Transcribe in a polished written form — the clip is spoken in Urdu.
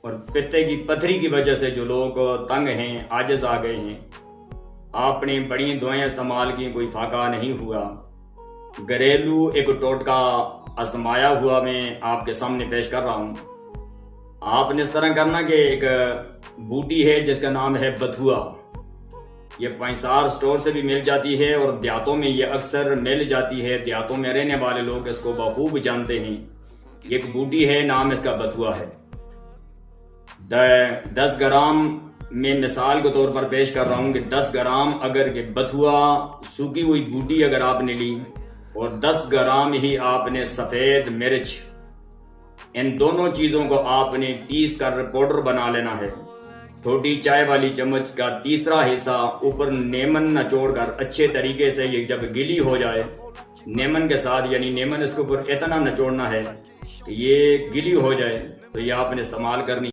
اور پتے کی پتھری کی وجہ سے جو لوگ تنگ ہیں، عاجز آ گئے ہیں، آپ نے بڑی دعائیں استعمال کی، کوئی فاقہ نہیں ہوا۔ گھریلو ایک ٹوٹکا آزمایا ہوا میں آپ کے سامنے پیش کر رہا ہوں۔ آپ نے اس طرح کرنا کہ ایک بوٹی ہے جس کا نام ہے بتھوا، یہ پنسار سٹور سے بھی مل جاتی ہے اور دیہاتوں میں یہ اکثر مل جاتی ہے، دیہاتوں میں رہنے والے لوگ اس کو بخوب جانتے ہیں۔ یہ ایک بوٹی ہے، نام اس کا بتھوا ہے۔ 10 گرام میں مثال کے طور پر پیش کر رہا ہوں کہ 10 گرام اگر کہ بتھوا سوکھی ہوئی بوٹی اگر آپ نے لی اور 10 گرام ہی آپ نے سفید مرچ، ان دونوں چیزوں کو آپ نے پیس کر پاؤڈر بنا لینا ہے۔ چھوٹی چائے والی چمچ کا تیسرا حصہ اوپر نیمن نچوڑ کر اچھے طریقے سے یہ جب گلی ہو جائے، نیمن کے ساتھ، یعنی نیمن اس کے اوپر اتنا نچوڑنا ہے کہ یہ گلی ہو جائے، تو یہ آپ نے استعمال کرنی